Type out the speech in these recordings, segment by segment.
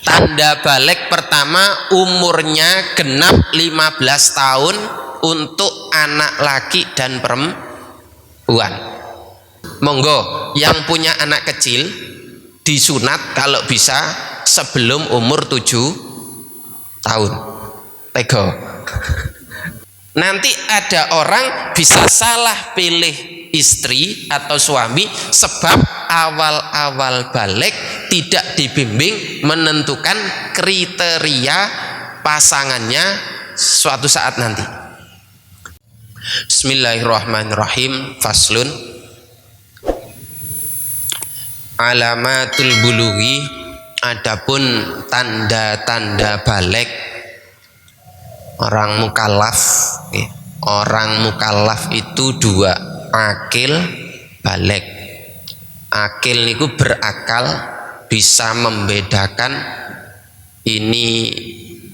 Tanda balik pertama umurnya genap 15 tahun untuk anak laki dan perempuan. Monggo yang punya anak kecil disunat kalau bisa sebelum umur 7 tahun. Tego. Nanti ada orang bisa salah pilih istri atau suami sebab awal-awal balik tidak dibimbing menentukan kriteria pasangannya suatu saat nanti. Bismillahirrahmanirrahim. Faslun. Alamatul bulughi, adapun tanda-tanda balik orang mukallaf. Orang mukallaf itu dua, akil, balik. Akil niku berakal, bisa membedakan ini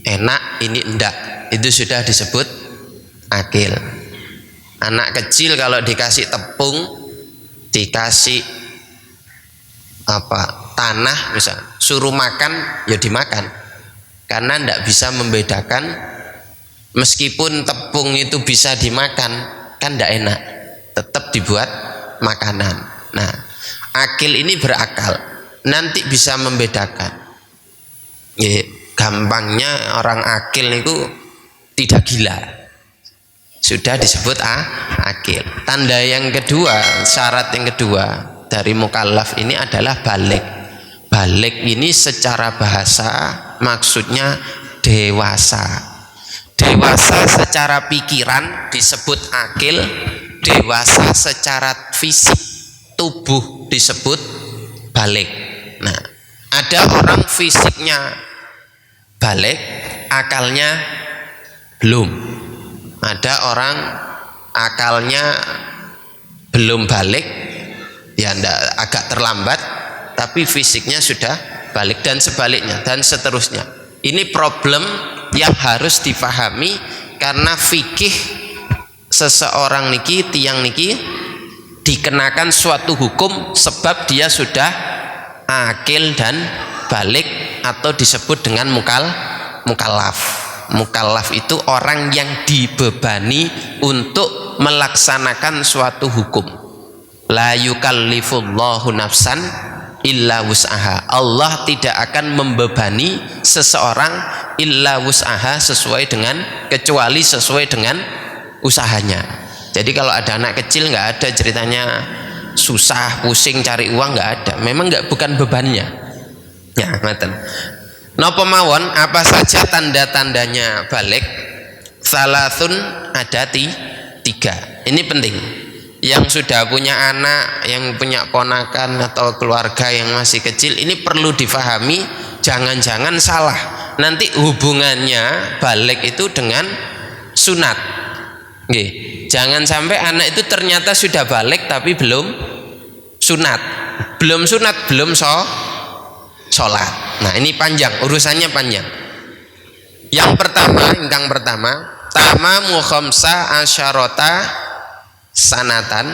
enak, ini enggak. Itu sudah disebut akil. Anak kecil kalau dikasih tepung, dikasih tanah misal, suruh makan ya dimakan, karena enggak bisa membedakan. Meskipun tepung itu bisa dimakan, kan enggak enak, tetap dibuat makanan. Nah, akil ini berakal, nanti bisa membedakan. Gampangnya orang akil itu tidak gila, sudah disebut akil. Tanda yang kedua, syarat yang kedua dari mukallaf ini adalah balik. Balik ini secara bahasa maksudnya dewasa. Dewasa secara pikiran disebut akil, dewasa secara fisik tubuh disebut balik. Nah, ada orang fisiknya balik, akalnya belum. Ada orang akalnya belum balik, ya agak terlambat, tapi fisiknya sudah balik, dan sebaliknya dan seterusnya. Ini problem yang harus dipahami, karena fikih seseorang niki, tiang niki dikenakan suatu hukum sebab dia sudah akil dan balik, atau disebut dengan mukallaf. Mukallaf itu orang yang dibebani untuk melaksanakan suatu hukum. La yukallifullahu nafsan illa wus'aha. Allah tidak akan membebani seseorang illa wus'aha, kecuali sesuai dengan usahanya. Jadi kalau ada anak kecil nggak ada ceritanya susah pusing cari uang, nggak ada. Memang bukan bebannya. Ya, ngaten. Napa mawon, apa saja tanda-tandanya balik? Salasun, ada tiga. Ini penting. Yang sudah punya anak, yang punya ponakan atau keluarga yang masih kecil, ini perlu difahami, jangan-jangan salah. Nanti hubungannya balik itu dengan sunat. Nggih. Jangan sampai anak itu ternyata sudah balik tapi belum sunat. Belum sunat, belum sholat. Nah, ini panjang, urusannya panjang. Yang pertama, tamamu khamsa asyarata sanatan,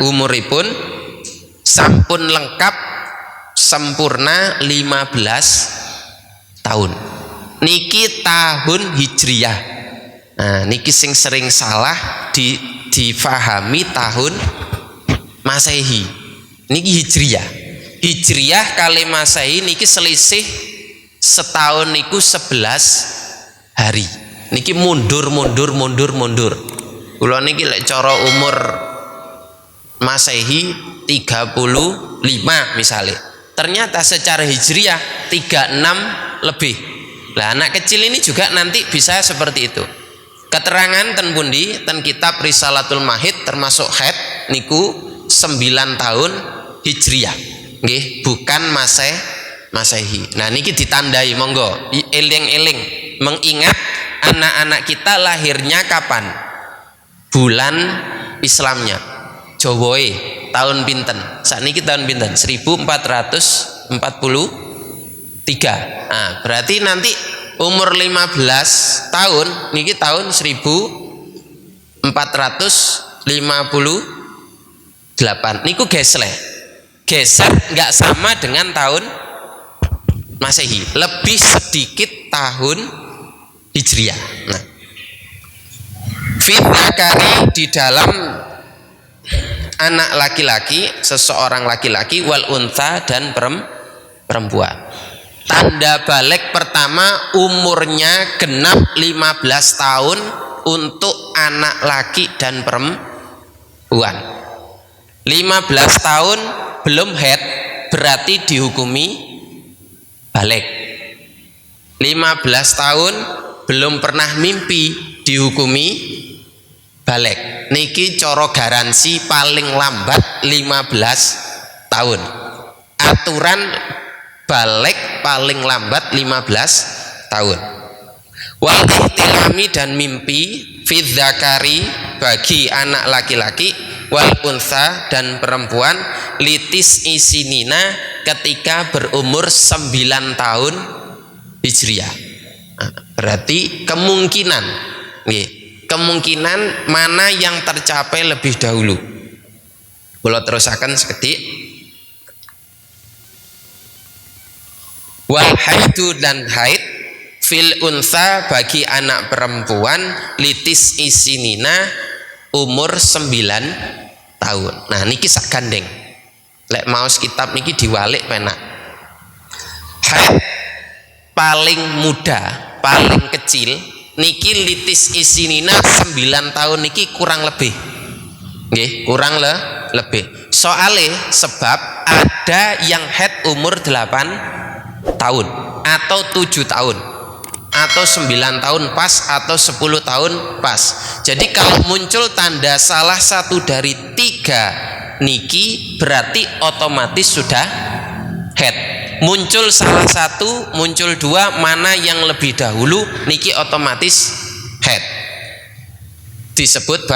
umuripun sampun lengkap sempurna 15 tahun. Niki tahun hijriyah. Nah, niki sing sering salah difahami tahun Masehi. Niki hijriyah. Hijriyah kali Masehi niki selisih setahun niku 11 hari. Niki mundur. Kula niki lek cara umur Masehi 35 misalnya. Ternyata secara hijriyah 36 lebih. Lah anak kecil ini juga nanti bisa seperti itu. Keterangan ten pundi, ten kitab Risalatul Mahid termasuk haid niku 9 tahun hijriyah. Nggih, bukan Masehi. Nah niki ditandai, monggo eling-eling mengingat anak-anak kita lahirnya kapan? Bulan Islamnya. Jawoe tahun pinten? Sakniki tahun pinten? 1443. Nah, berarti nanti umur 15 tahun niki tahun 1458. Niku geser nggak sama dengan tahun Masehi, lebih sedikit tahun Hijriah. Nah, fidzakari di dalam anak laki-laki, seseorang laki-laki, wal unta dan perempuan. Tanda balik pertama umurnya genap 15 tahun untuk anak laki dan perempuan. 15 tahun belum haid berarti dihukumi balik. 15 tahun belum pernah mimpi dihukumi balik. Niki coro garansi paling lambat 15 tahun. Aturan balik paling lambat 15 tahun. Wal ihtilami dan mimpi fidzakari bagi anak laki-laki, wal unsa dan perempuan, litis isinina ketika berumur 9 tahun Hijriah. Nah, berarti kemungkinan mana yang tercapai lebih dahulu. Kalau terusakan seketik. Wal haidu dan haid fil unsa bagi anak perempuan litis isinina umur 9 tahun. Nah niki sak gandeng. Lek maos kitab niki diwalik penak. Haid paling muda, paling kecil niki litis isinina 9 tahun niki kurang lebih. Nggih, kurang lebih. Soale sebab ada yang haid umur 8 tahun atau 7 tahun atau 9 tahun pas atau 10 tahun pas. Jadi kalau muncul tanda salah satu dari 3 niki berarti otomatis sudah haid. Muncul salah satu, muncul 2, mana yang lebih dahulu niki otomatis haid. Disebut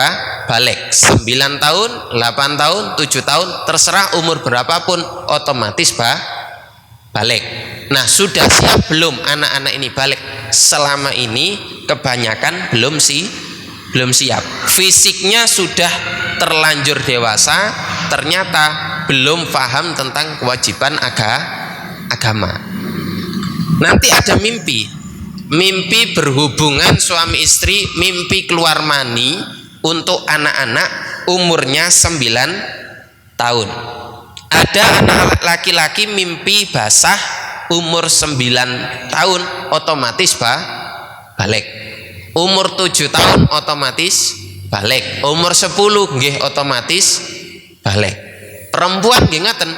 balik. 9 tahun, 8 tahun, 7 tahun, terserah umur berapapun otomatis balik. Nah sudah siap belum anak-anak ini balik? Selama ini kebanyakan belum siap. Fisiknya sudah terlanjur dewasa, ternyata belum paham tentang kewajiban agama. Nanti ada mimpi berhubungan suami istri, mimpi keluar mani untuk anak-anak umurnya 9 tahun. Ada anak laki-laki mimpi basah umur 9 tahun otomatis balik. Umur 7 tahun otomatis balik. Umur 10 nggih otomatis balik. Perempuan nggih ngaten,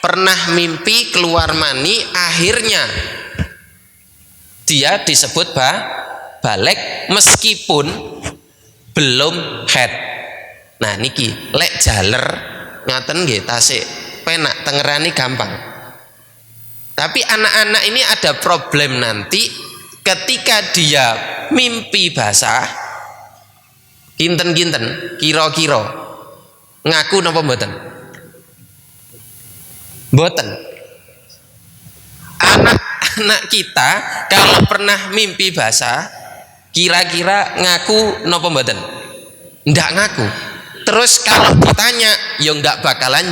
pernah mimpi keluar mani akhirnya dia disebut balik meskipun belum haid. Nah niki lek jaler ngaten nggih tasik penak tengerani gampang. Tapi anak-anak ini ada problem nanti ketika dia mimpi basah kinten-kinten kira-kira ngaku napa mboten? Mboten. Anak-anak kita kalau pernah mimpi basah kira-kira ngaku napa mboten? Ndak ngaku. Terus kalau ditanya ya ndak bakalan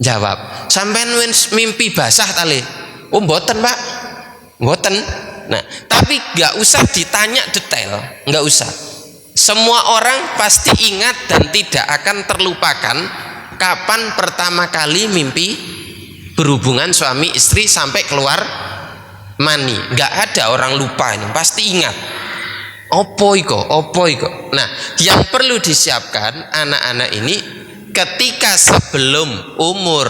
jawab. Sampean mimpi basah tali? Oh mboten Pak, mboten. Nah tapi nggak usah ditanya detail, nggak usah. Semua orang pasti ingat dan tidak akan terlupakan kapan pertama kali mimpi berhubungan suami istri sampai keluar mani. Nggak ada orang lupa, ini pasti ingat. Opo iko. Nah yang perlu disiapkan anak-anak ini ketika sebelum umur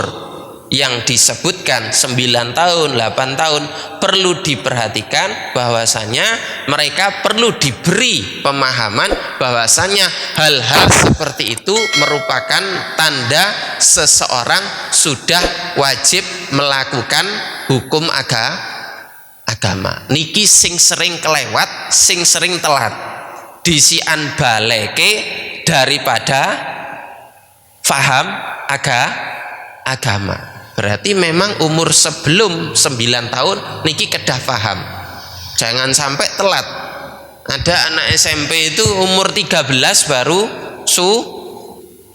yang disebutkan 9 tahun, 8 tahun perlu diperhatikan bahwasanya mereka perlu diberi pemahaman bahwasanya hal-hal seperti itu merupakan tanda seseorang sudah wajib melakukan hukum agama. Niki sing sering kelewat, sing sering telat. Disian baleke daripada faham agama. Berarti memang umur sebelum 9 tahun niki kedah paham. Jangan sampai telat. Ada anak SMP itu umur 13 baru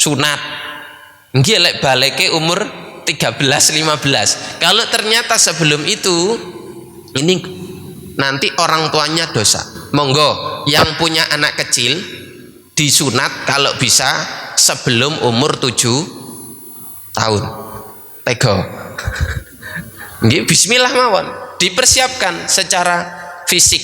sunat. Nggih lek baleke umur 13-15. Kalau ternyata sebelum itu ini nanti orang tuanya dosa, monggo yang punya anak kecil disunat kalau bisa sebelum umur 7 tahun. Tego. Nggih, bismillah mawon, dipersiapkan secara fisik.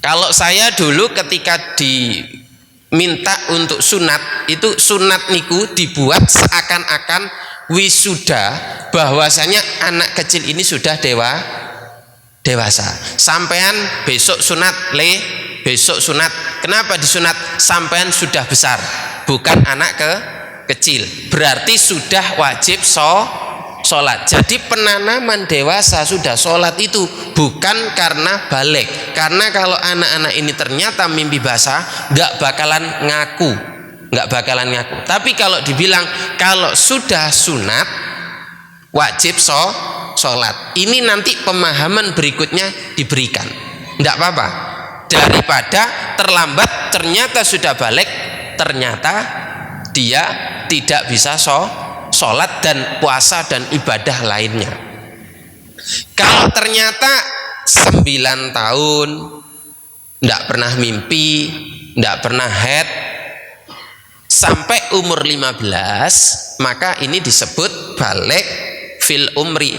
Kalau saya dulu ketika diminta untuk sunat, itu sunat niku dibuat seakan-akan wisuda, bahwasanya anak kecil ini sudah dewasa. Sampean besok sunat, besok sunat. Kenapa disunat? Sampean sudah besar, bukan anak kecil. Berarti sudah wajib sholat. Jadi penanaman dewasa sudah sholat itu bukan karena balik. Karena kalau anak-anak ini ternyata mimpi basah, nggak bakalan ngaku. Tapi kalau dibilang kalau sudah sunat wajib sholat, ini nanti pemahaman berikutnya diberikan. Nggak apa-apa. Daripada terlambat ternyata sudah balik, ternyata dia tidak bisa sholat dan puasa dan ibadah lainnya. Kalau ternyata 9 tahun tidak pernah mimpi, tidak pernah head, sampai umur 15, maka ini disebut balik fil umri,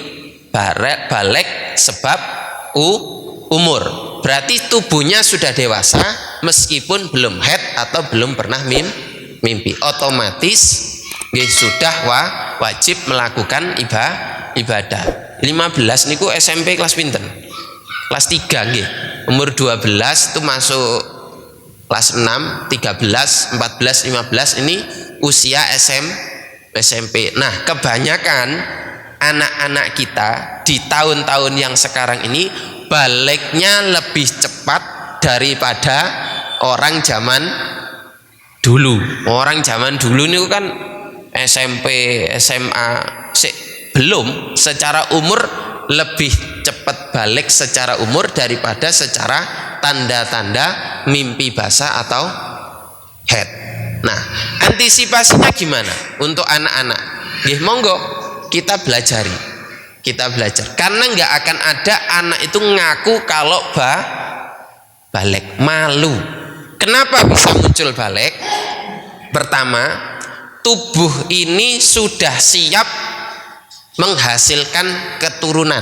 balik sebab umur. Berarti tubuhnya sudah dewasa meskipun belum head atau belum pernah mimpi, otomatis sudah wajib melakukan ibadah. 15 niku SMP kelas pinten? Kelas 3 nggih. Umur 12 itu masuk kelas 6, 13, 14, 15 ini usia SMP. Nah, kebanyakan anak-anak kita di tahun-tahun yang sekarang ini baliknya lebih cepat daripada orang zaman dulu. Orang zaman dulu ini kan SMP, SMA belum, secara umur lebih cepat balik secara umur daripada secara tanda-tanda mimpi basah atau head. Nah, antisipasinya gimana untuk anak-anak? Nggih, monggo kita belajar. Karena nggak akan ada anak itu ngaku kalau balik, malu. Kenapa bisa muncul balik? Pertama, tubuh ini sudah siap menghasilkan keturunan.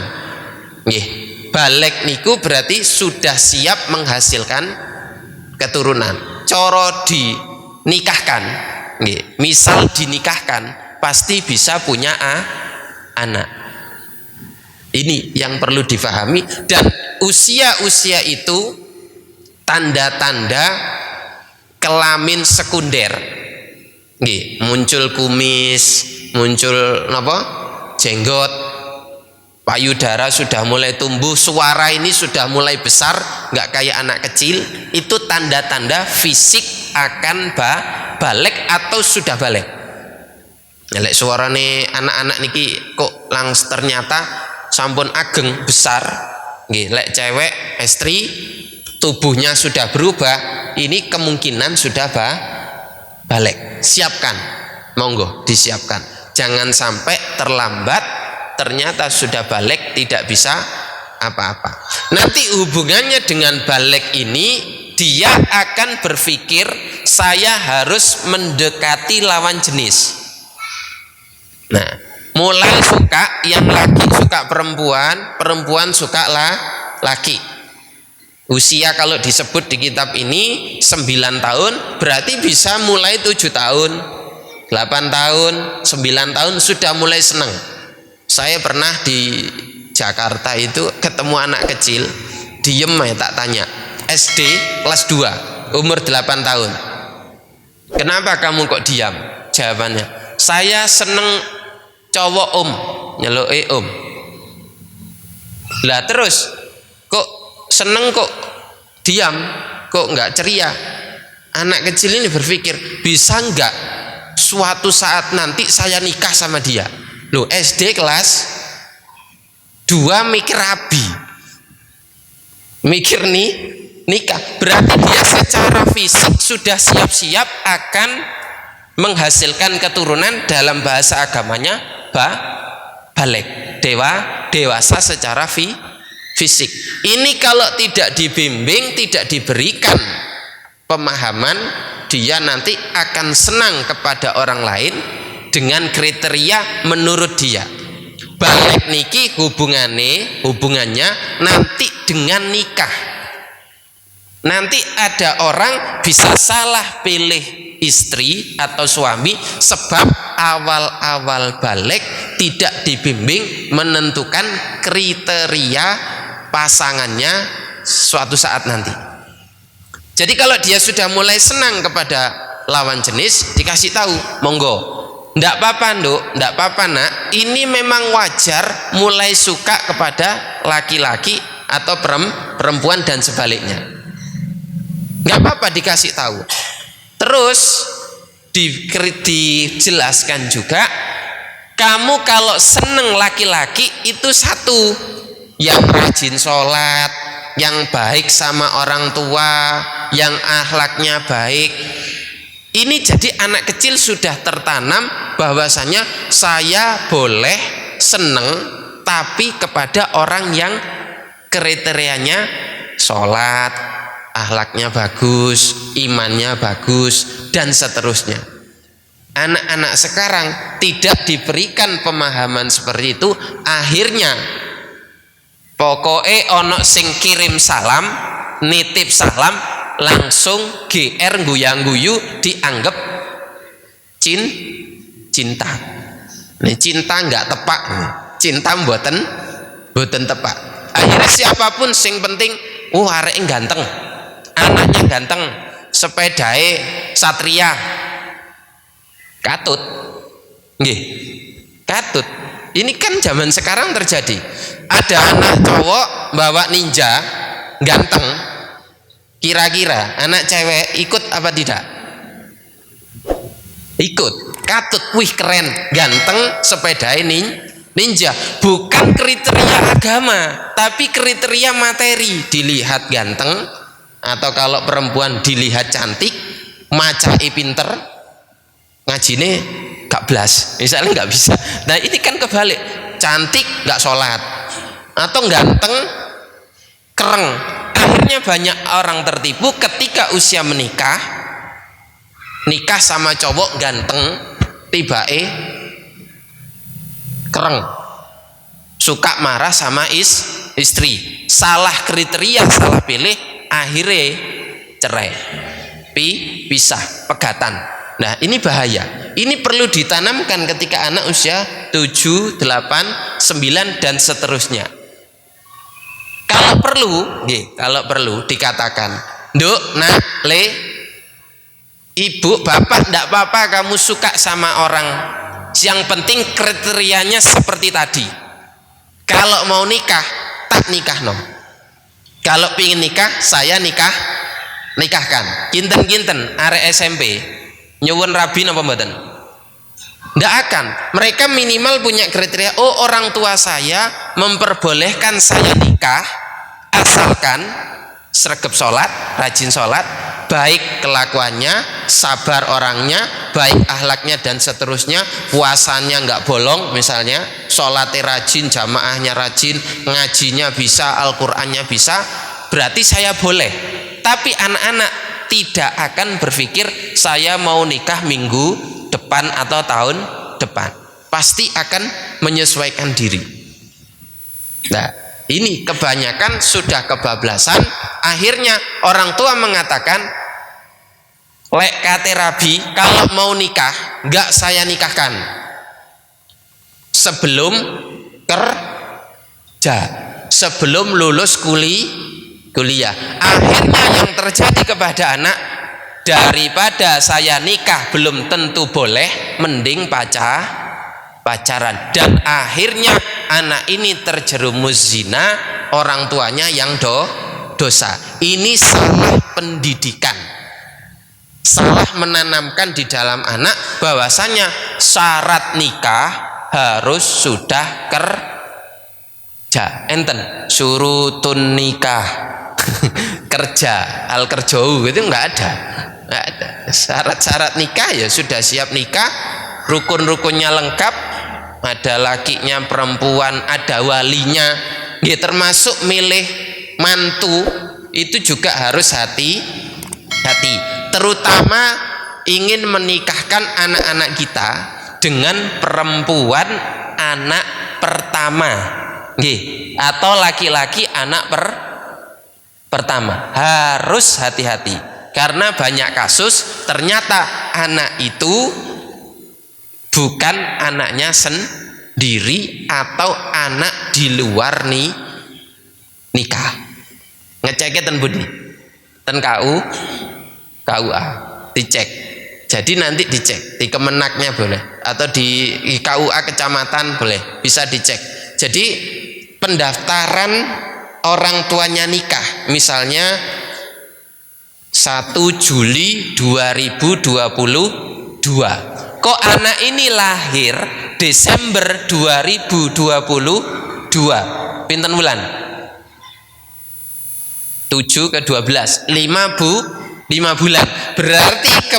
Nggih, balik niku berarti sudah siap menghasilkan keturunan. Coro dinikahkan, nggih, misal dinikahkan pasti bisa punya anak. Ini yang perlu difahami. Dan usia-usia itu tanda-tanda kelamin sekunder. Nggih, muncul kumis, muncul jenggot, payudara sudah mulai tumbuh, suara ini sudah mulai besar, nggak kayak anak kecil. Itu tanda-tanda fisik akan balik atau sudah balik. Lek suarane anak-anak niki kok ternyata sampun ageng besar, nggih, lek cewek istri tubuhnya sudah berubah, ini kemungkinan sudah balik. Siapkan, monggo disiapkan. Jangan sampai terlambat ternyata sudah balik tidak bisa apa-apa. Nanti hubungannya dengan balik ini, dia akan berpikir saya harus mendekati lawan jenis. Nah, mulai suka yang laki suka perempuan, perempuan suka laki. Usia kalau disebut di kitab ini 9 tahun, berarti bisa mulai 7 tahun, 8 tahun, 9 tahun sudah mulai senang. Saya pernah di Jakarta itu ketemu anak kecil, diem ya, tak tanya, SD kelas 2, umur 8 tahun. Kenapa kamu kok diam? Jawabannya, saya seneng cowok om, nyeluki om. Lah terus kok seneng kok diam, kok nggak ceria? Anak kecil ini berpikir, bisa nggak suatu saat nanti saya nikah sama dia? Loh, SD kelas 2 mikir rabi, mikir nikah. Berarti dia secara fisik sudah siap-siap akan menghasilkan keturunan. Dalam bahasa agamanya balik, dewasa secara fisik. Ini kalau tidak dibimbing, tidak diberikan pemahaman, dia nanti akan senang kepada orang lain dengan kriteria menurut dia. Balik niki hubungannya nanti dengan nikah. Nanti ada orang bisa salah pilih istri atau suami sebab awal-awal balik tidak dibimbing menentukan kriteria pasangannya suatu saat nanti. Jadi kalau dia sudah mulai senang kepada lawan jenis, dikasih tahu, monggo, ndak apa-apa nduk, ndak apa-apa nak, ini memang wajar mulai suka kepada laki-laki atau perempuan dan sebaliknya. Nggak apa-apa dikasih tahu. Terus dijelaskan juga, kamu kalau seneng laki-laki itu satu, yang rajin sholat, yang baik sama orang tua, yang akhlaknya baik. Ini jadi anak kecil sudah tertanam bahwasanya saya boleh seneng tapi kepada orang yang kriterianya sholat, akhlaknya bagus, imannya bagus, dan seterusnya. Anak-anak sekarang tidak diberikan pemahaman seperti itu, akhirnya pokoknya ono sing kirim salam, nitip salam, langsung GR guyang-guyu dianggap cinta. Ini cinta nggak tepak, cinta mboten tepak. Akhirnya siapapun sing penting, arek ganteng, anaknya ganteng, sepedae satria, katut, nggih, katut. Ini kan zaman sekarang terjadi. Ada anak cowok bawa ninja, ganteng, kira-kira anak cewek ikut apa tidak? Ikut, katut, wih keren, ganteng, sepedae ninja. Bukan kriteria agama, tapi kriteria materi. Dilihat ganteng, atau kalau perempuan dilihat cantik, macai pinter, ngajine gak blas, misalnya nggak bisa. Nah ini kan kebalik, cantik nggak sholat, atau ganteng kereng. Akhirnya banyak orang tertipu ketika usia menikah, nikah sama cowok ganteng, tibae kereng, suka marah sama istri, salah kriteria, salah pilih, akhirnya cerai, pisah, pegatan. Nah ini bahaya. Ini perlu ditanamkan ketika anak usia 7, 8, 9 dan seterusnya. Kalau perlu dikatakan, nduk, nak, le, ibu, bapak, ndak apa-apa kamu suka sama orang, yang penting kriterianya seperti tadi. Kalau mau nikah, tak nikah no. Kalau pingin nikah, saya nikahkan. Kinten-kinten arek SMP nyuwun rabi napa mboten? Ndak akan. Mereka minimal punya kriteria, orang tua saya memperbolehkan saya nikah asalkan sregep sholat, rajin sholat, baik kelakuannya, sabar orangnya, baik akhlaknya dan seterusnya, puasanya nggak bolong misalnya, sholatnya rajin, jamaahnya rajin, ngajinya bisa, Al-Qur'annya bisa, berarti saya boleh. Tapi anak-anak tidak akan berpikir saya mau nikah minggu depan atau tahun depan, pasti akan menyesuaikan diri. Nah ini kebanyakan sudah kebablasan. Akhirnya orang tua mengatakan, lek kate rabi, kalau mau nikah nggak saya nikahkan sebelum kerja, sebelum lulus kuliah. Akhirnya yang terjadi kepada anak, daripada saya nikah belum tentu boleh, mending pacaran, dan akhirnya anak ini terjerumus zina, orang tuanya yang dosa. Ini salah pendidikan, salah menanamkan di dalam anak bahwasanya syarat nikah harus sudah kerja. Enten surutun nikah kerja, al kerjau itu nggak ada. Syarat-syarat nikah ya sudah siap nikah, rukun-rukunnya lengkap, ada lakinya, perempuan, ada walinya, ya termasuk milih mantu itu juga harus hati-hati, terutama ingin menikahkan anak-anak kita dengan perempuan anak pertama, atau laki-laki anak pertama. Harus hati-hati karena banyak kasus ternyata anak itu bukan anaknya sendiri atau anak di luar nikah. Ngeceknya ten budi, ten KUA dicek. Jadi nanti dicek di Kemenaknya boleh, atau di KUA kecamatan boleh, bisa dicek. Jadi pendaftaran orang tuanya nikah, misalnya 1 Juli 2022, kok anak ini lahir Desember 2022, pinten bulan? 7 ke 12, 5 bulan. Berarti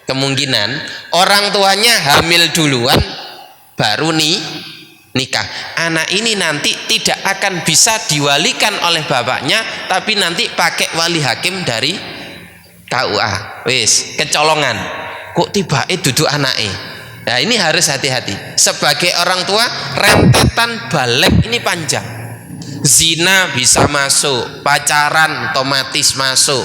kemungkinan orang tuanya hamil duluan baru nikah. Anak ini nanti tidak akan bisa diwalikan oleh bapaknya, tapi nanti pakai wali hakim dari KUA. Wis kecolongan, kok tiba duduk anaknya. Nah ini harus hati-hati. Sebagai orang tua, rentetan balik ini panjang. Zina bisa masuk, pacaran otomatis masuk,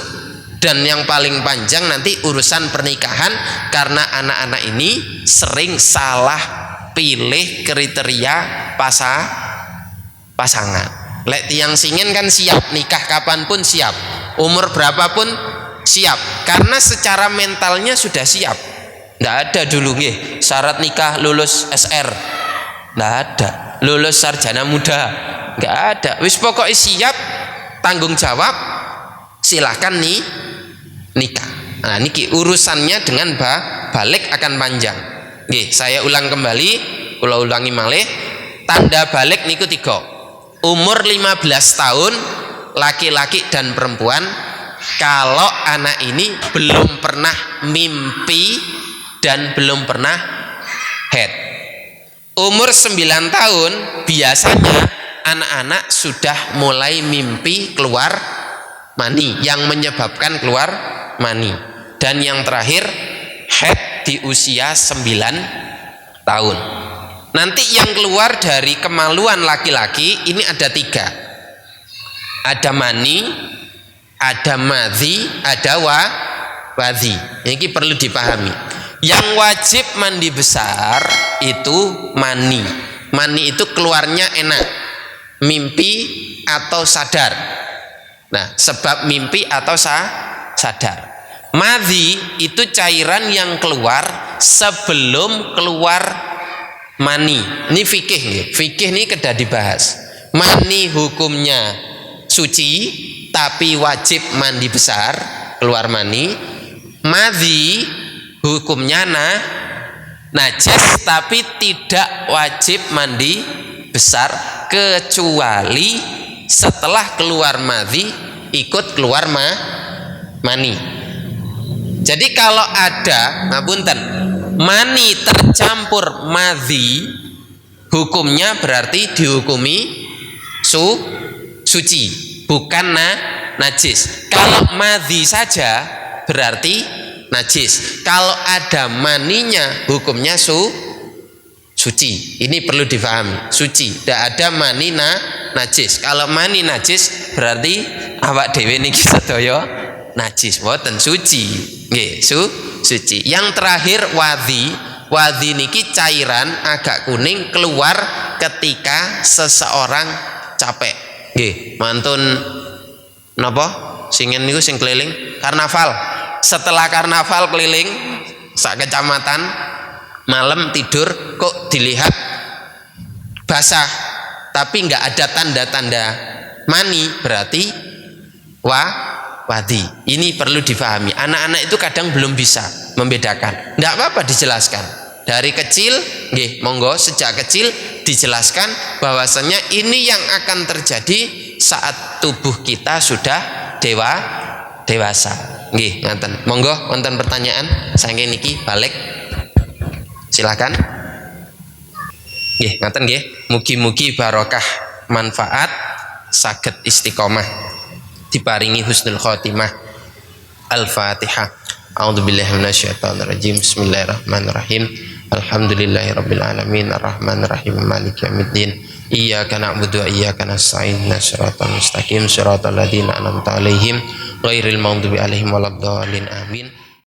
dan yang paling panjang nanti urusan pernikahan, karena anak-anak ini sering salah pilih kriteria pasangan. Lek tiang singen kan siap nikah kapanpun, siap umur berapapun siap, karena secara mentalnya sudah siap. Nggak ada dulu syarat nikah lulus SR, nggak ada, lulus sarjana muda, nggak ada. Wis pokoknya siap, tanggung jawab, silahkan nikah. Nah niki urusannya dengan balik akan panjang. Saya ulang kembali, kalau ulangi malih, tanda balik niku 3. Umur 15 tahun laki-laki dan perempuan, kalau anak ini belum pernah mimpi dan belum pernah head. Umur 9 tahun biasanya anak-anak sudah mulai mimpi keluar mani, yang menyebabkan keluar mani. Dan yang terakhir head di usia 9 tahun. Nanti yang keluar dari kemaluan laki-laki ini ada 3. Ada mani, ada madhi, ada wadhi. Ini perlu dipahami. Yang wajib mandi besar itu mani. Mani itu keluarnya enak, mimpi atau sadar. Nah, sebab mimpi atau sadar. Madhi itu cairan yang keluar sebelum keluar mani. Ini fikih, fikih ini kedah dibahas. Mani hukumnya suci, tapi wajib mandi besar, keluar mani. Madhi hukumnya najis, tapi tidak wajib mandi besar, kecuali setelah keluar madhi ikut keluar mani. Jadi kalau ada ngapunten mani tercampur madhi, hukumnya berarti dihukumi suci, bukan najis. Kalau madhi saja berarti najis. Kalau ada maninya hukumnya suci. Ini perlu difahami, suci. Tidak ada mani najis. Kalau mani najis berarti awak dhewe niki sedaya najis, boten suci. Nggih, suci. Yang terakhir wadhi. Wadhi niki cairan agak kuning keluar ketika seseorang capek. Nggih, mantun napa? Singen niku sing keliling karnaval. Setelah karnaval keliling sak kecamatan, malam tidur kok dilihat basah tapi nggak ada tanda-tanda mani, berarti wadhi. Ini perlu difahami. Anak-anak itu kadang belum bisa membedakan. Tidak apa-apa dijelaskan dari kecil, nggih, monggo sejak kecil dijelaskan bahwasanya ini yang akan terjadi saat tubuh kita sudah dewasa. Nggih, ngaten. Monggo wonten pertanyaan saking niki balik. Silakan. Nggih, ngaten nggih. Mugi-mugi barokah manfaat saged istiqomah diparingi husnul khotimah. Al-Fatihah. A'udzubillahi minasyaitonirrajim. Bismillahirrahmanirrahim. Alhamdulillahirabbil alamin arrahmanirrahim maliki yaumiddin. Iyyaka na'budu wa iyyaka nasta'in. Shiratal mustaqim shiratal ladzina an'amta 'alaihim ghairil maghdubi 'alaihim waladdallin. Amin.